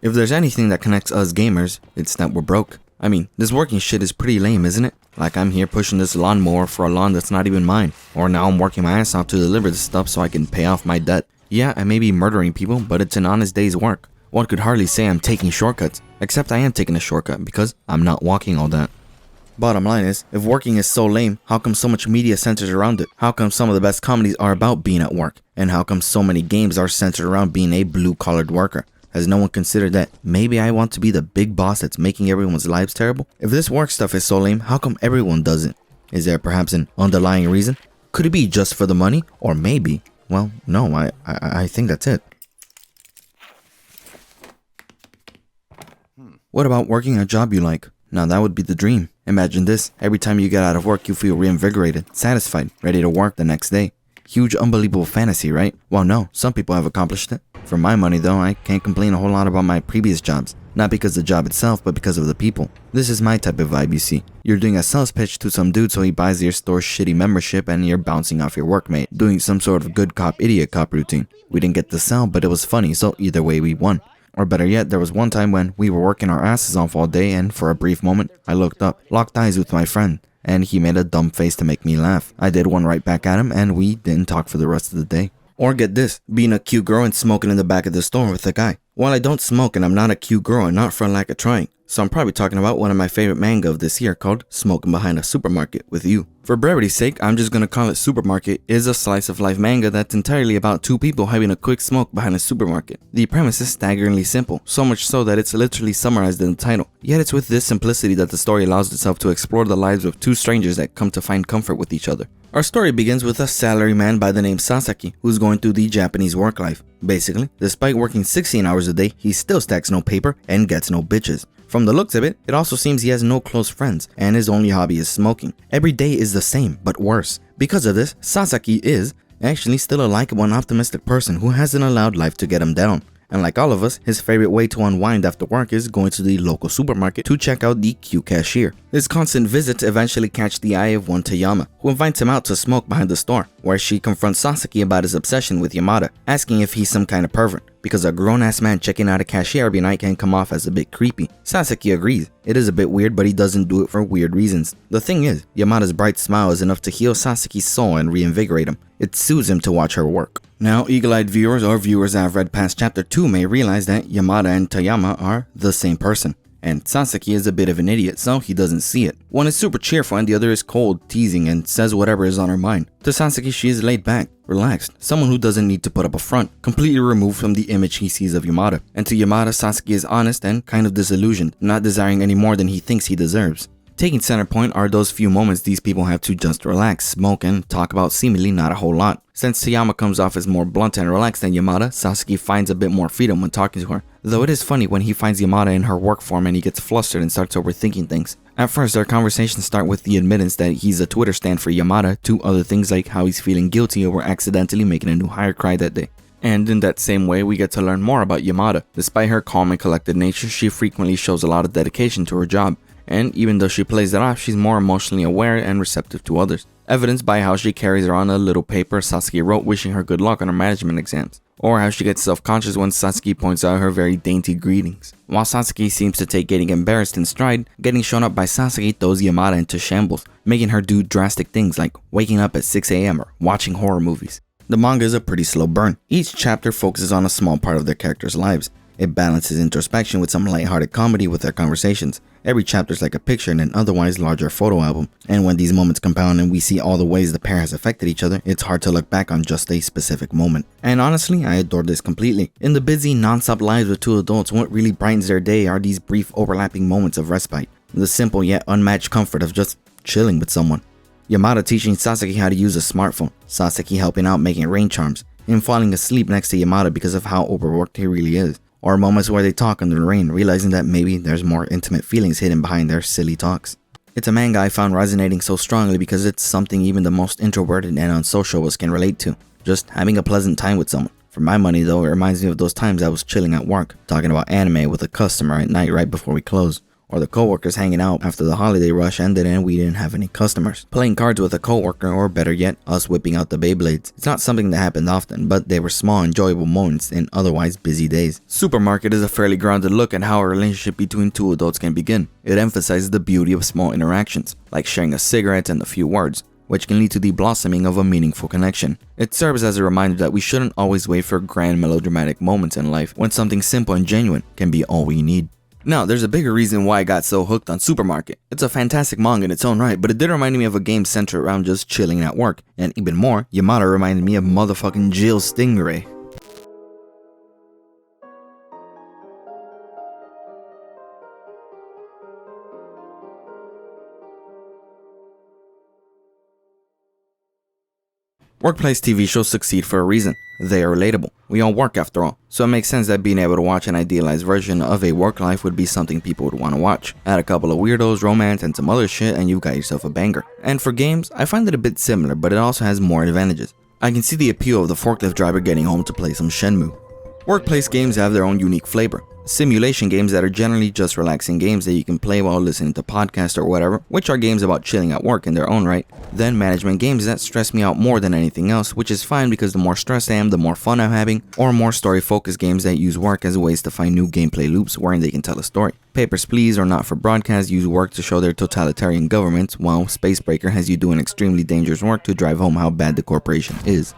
If there's anything that connects us gamers, it's that we're broke. I mean, this working shit is pretty lame, isn't it? Like I'm here pushing this lawnmower for a lawn that's not even mine. Or now I'm working my ass off to deliver this stuff so I can pay off my debt. Yeah, I may be murdering people, but it's an honest day's work. One could hardly say I'm taking shortcuts, except I am taking a shortcut because I'm not walking all that. Bottom line is, if working is so lame, how come so much media centers around it? How come some of the best comedies are about being at work? And how come so many games are centered around being a blue-collared worker? Has no one considered that maybe I want to be the big boss that's making everyone's lives terrible? If this work stuff is so lame, how come everyone does it? Is there perhaps an underlying reason? Could it be just for the money? Or maybe, well, no, I think that's it. What about working a job you like? Now that would be the dream. Imagine this, every time you get out of work you feel reinvigorated, satisfied, ready to work the next day. Huge unbelievable fantasy, right? Well no, some people have accomplished it. For my money though, I can't complain a whole lot about my previous jobs. Not because of the job itself, but because of the people. This is my type of vibe, you see. You're doing a sales pitch to some dude so he buys your store's shitty membership and you're bouncing off your workmate, doing some sort of good cop, idiot cop routine. We didn't get the sell, but it was funny, so either way we won. Or better yet, there was one time when we were working our asses off all day and for a brief moment, I looked up, locked eyes with my friend, and he made a dumb face to make me laugh. I did one right back at him and we didn't talk for the rest of the day. Or get this, being a cute girl and smoking in the back of the store with a guy. Well, I don't smoke and I'm not a cute girl and not for a lack of trying. So I'm probably talking about one of my favorite manga of this year called Smoking Behind a Supermarket with You. For brevity's sake, I'm just gonna call it Supermarket is a slice of life manga that's entirely about two people having a quick smoke behind a supermarket. The premise is staggeringly simple, so much so that it's literally summarized in the title. Yet it's with this simplicity that the story allows itself to explore the lives of two strangers that come to find comfort with each other. Our story begins with a salaryman by the name Sasaki who's going through the Japanese work life. Basically, despite working 16 hours a day, he still stacks no paper and gets no bitches. From the looks of it, it also seems he has no close friends, and his only hobby is smoking. Every day is the same, but worse. Because of this, Sasaki is actually still a likable and optimistic person who hasn't allowed life to get him down. And like all of us, his favorite way to unwind after work is going to the local supermarket to check out the cute cashier. His constant visits eventually catch the eye of one Toyama, who invites him out to smoke behind the store, where she confronts Sasaki about his obsession with Yamada, asking if he's some kind of pervert, because a grown-ass man checking out a cashier every night can come off as a bit creepy. Sasaki agrees. It is a bit weird, but he doesn't do it for weird reasons. The thing is, Yamada's bright smile is enough to heal Sasaki's soul and reinvigorate him. It soothes him to watch her work. Now, eagle-eyed viewers or viewers that have read past chapter 2 may realize that Yamada and Toyama are the same person. And Sasaki is a bit of an idiot, so he doesn't see it. One is super cheerful and the other is cold, teasing, and says whatever is on her mind. To Sasaki, she is laid back, relaxed, someone who doesn't need to put up a front, completely removed from the image he sees of Yamada. And to Yamada, Sasaki is honest and kind of disillusioned, not desiring any more than he thinks he deserves. Taking center point are those few moments these people have to just relax, smoke, and talk about seemingly not a whole lot. Since Toyama comes off as more blunt and relaxed than Yamada, Sasaki finds a bit more freedom when talking to her. Though it is funny when he finds Yamada in her work form and he gets flustered and starts overthinking things. At first, their conversations start with the admittance that he's a Twitter stan for Yamada, to other things like how he's feeling guilty over accidentally making a new hire cry that day. And in that same way, we get to learn more about Yamada. Despite her calm and collected nature, she frequently shows a lot of dedication to her job. And even though she plays it off, she's more emotionally aware and receptive to others. Evidenced by how she carries around a little paper Sasaki wrote wishing her good luck on her management exams. Or how she gets self-conscious when Sasaki points out her very dainty greetings. While Sasaki seems to take getting embarrassed in stride, getting shown up by Sasaki throws Yamada into shambles, making her do drastic things like waking up at 6 AM or watching horror movies. The manga is a pretty slow burn. Each chapter focuses on a small part of their characters' lives. It balances introspection with some lighthearted comedy with their conversations. Every chapter is like a picture in an otherwise larger photo album, and when these moments compound and we see all the ways the pair has affected each other, it's hard to look back on just a specific moment. And honestly, I adore this completely. In the busy, non-stop lives of two adults, what really brightens their day are these brief overlapping moments of respite. The simple yet unmatched comfort of just chilling with someone. Yamada teaching Sasaki how to use a smartphone, Sasaki helping out making rain charms, him falling asleep next to Yamada because of how overworked he really is. Or moments where they talk under the rain, realizing that maybe there's more intimate feelings hidden behind their silly talks. It's a manga I found resonating so strongly because it's something even the most introverted and unsocial of us can relate to. Just having a pleasant time with someone. For my money though, it reminds me of those times I was chilling at work, talking about anime with a customer at night right before we close. or the coworkers hanging out after the holiday rush ended and we didn't have any customers. Playing cards with a coworker, or better yet, us whipping out the Beyblades. It's not something that happened often, but they were small, enjoyable moments in otherwise busy days. Supermarket is a fairly grounded look at how a relationship between two adults can begin. It emphasizes the beauty of small interactions, like sharing a cigarette and a few words, which can lead to the blossoming of a meaningful connection. It serves as a reminder that we shouldn't always wait for grand melodramatic moments in life when something simple and genuine can be all we need. Now, there's a bigger reason why I got so hooked on Supermarket. It's a fantastic manga in its own right, but it did remind me of a game centered around just chilling at work. And even more, Yamada reminded me of motherfucking Jill Stingray. Workplace TV shows succeed for a reason. They are relatable. We all work after all, so it makes sense that being able to watch an idealized version of a work life would be something people would want to watch. Add a couple of weirdos, romance, and some other shit and you've got yourself a banger. And for games, I find it a bit similar, but it also has more advantages. I can see the appeal of the forklift driver getting home to play some Shenmue. Workplace games have their own unique flavor. Simulation games that are generally just relaxing games that you can play while listening to podcasts or whatever, which are games about chilling at work in their own right. Then management games that stress me out more than anything else, which is fine because the more stressed I am, the more fun I'm having. Or more story focused games that use work as ways to find new gameplay loops wherein they can tell a story. Papers, Please or Not for Broadcast use work to show their totalitarian governments, while Spacebreaker has you doing extremely dangerous work to drive home how bad the corporation is.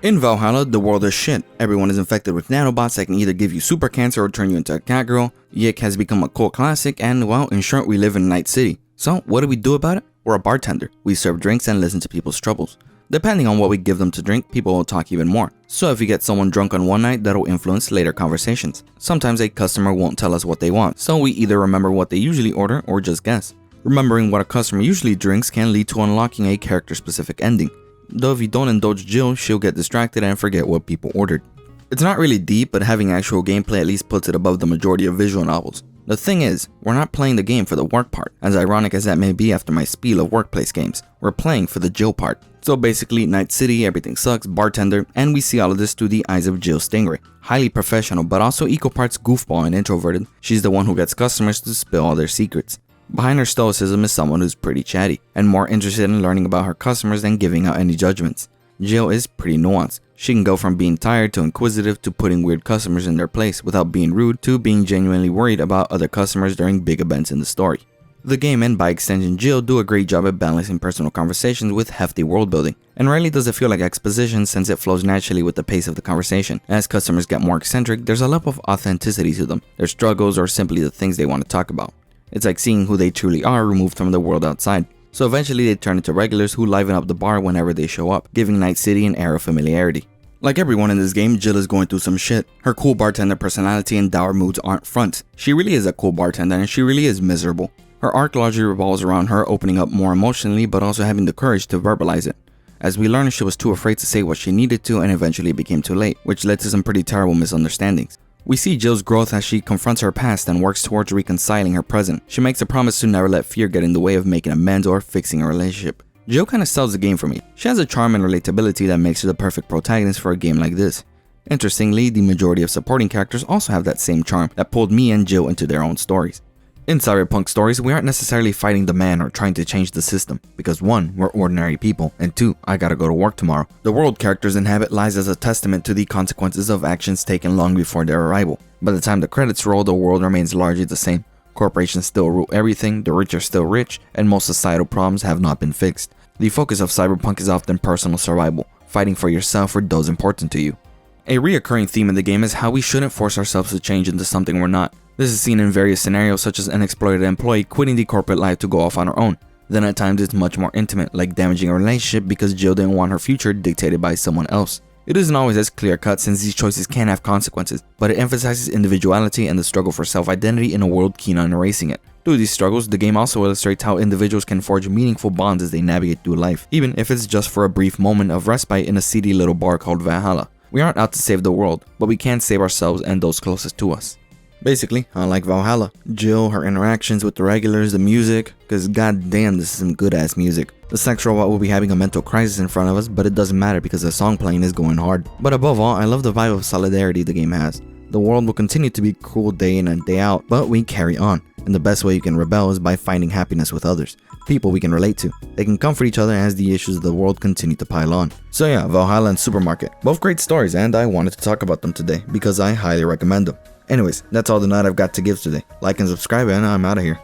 In Valhalla, the world is shit. Everyone is infected with nanobots that can either give you super cancer or turn you into a cat girl. Yick has become a cult classic and, well, in short, we live in Night City. So, what do we do about it? We're a bartender. We serve drinks and listen to people's troubles. Depending on what we give them to drink, people will talk even more. So if you get someone drunk on one night, that'll influence later conversations. Sometimes a customer won't tell us what they want, so we either remember what they usually order or just guess. Remembering what a customer usually drinks can lead to unlocking a character-specific ending. Though if you don't indulge Jill, she'll get distracted and forget what people ordered. It's not really deep, but having actual gameplay at least puts it above the majority of visual novels. The thing is, we're not playing the game for the work part, as ironic as that may be after my spiel of workplace games. We're playing for the Jill part. So basically, Night City, everything sucks, bartender, and we see all of this through the eyes of Jill Stingray. Highly professional, but also equal parts goofball and introverted, she's the one who gets customers to spill all their secrets. Behind her stoicism is someone who's pretty chatty, and more interested in learning about her customers than giving out any judgments. Jill is pretty nuanced. She can go from being tired to inquisitive to putting weird customers in their place without being rude to being genuinely worried about other customers during big events in the story. The game and by extension Jill do a great job at balancing personal conversations with hefty world building, and rarely does it feel like exposition since it flows naturally with the pace of the conversation. As customers get more eccentric, there's a level of authenticity to them, their struggles or simply the things they want to talk about. It's like seeing who they truly are removed from the world outside. So eventually they turn into regulars who liven up the bar whenever they show up, giving Night City an air of familiarity. Like everyone in this game, Jill is going through some shit. Her cool bartender personality and dour moods aren't front. She really is a cool bartender and she really is miserable. Her arc largely revolves around her opening up more emotionally but also having the courage to verbalize it. As we learn, she was too afraid to say what she needed to and eventually it became too late, which led to some pretty terrible misunderstandings. We see Jill's growth as she confronts her past and works towards reconciling her present. She makes a promise to never let fear get in the way of making amends or fixing a relationship. Jill kinda sells the game for me. She has a charm and relatability that makes her the perfect protagonist for a game like this. Interestingly, the majority of supporting characters also have that same charm that pulled me and Jill into their own stories. In Cyberpunk stories, we aren't necessarily fighting the man or trying to change the system, because 1, we're ordinary people, and 2, I gotta go to work tomorrow. The world characters inhabit lies as a testament to the consequences of actions taken long before their arrival. By the time the credits roll, the world remains largely the same. Corporations still rule everything, the rich are still rich, and most societal problems have not been fixed. The focus of Cyberpunk is often personal survival, fighting for yourself or those important to you. A reoccurring theme in the game is how we shouldn't force ourselves to change into something we're not. This is seen in various scenarios such as an exploited employee quitting the corporate life to go off on her own. Then at times it's much more intimate, like damaging a relationship because Jill didn't want her future dictated by someone else. It isn't always as clear-cut since these choices can have consequences, but it emphasizes individuality and the struggle for self-identity in a world keen on erasing it. Through these struggles, the game also illustrates how individuals can forge meaningful bonds as they navigate through life, even if it's just for a brief moment of respite in a seedy little bar called Valhalla. We aren't out to save the world, but we can save ourselves and those closest to us. Basically, I like Valhalla. Jill, her interactions with the regulars, the music, cause goddamn this is some good ass music. The sex robot will be having a mental crisis in front of us, but it doesn't matter because the song playing is going hard. But above all, I love the vibe of solidarity the game has. The world will continue to be cruel day in and day out, but we carry on. And the best way you can rebel is by finding happiness with others, people we can relate to. They can comfort each other as the issues of the world continue to pile on. So yeah, Valhalla and Supermarket, both great stories, and I wanted to talk about them today because I highly recommend them. Anyways, that's all the night I've got to give today. Like and subscribe, and I'm out of here.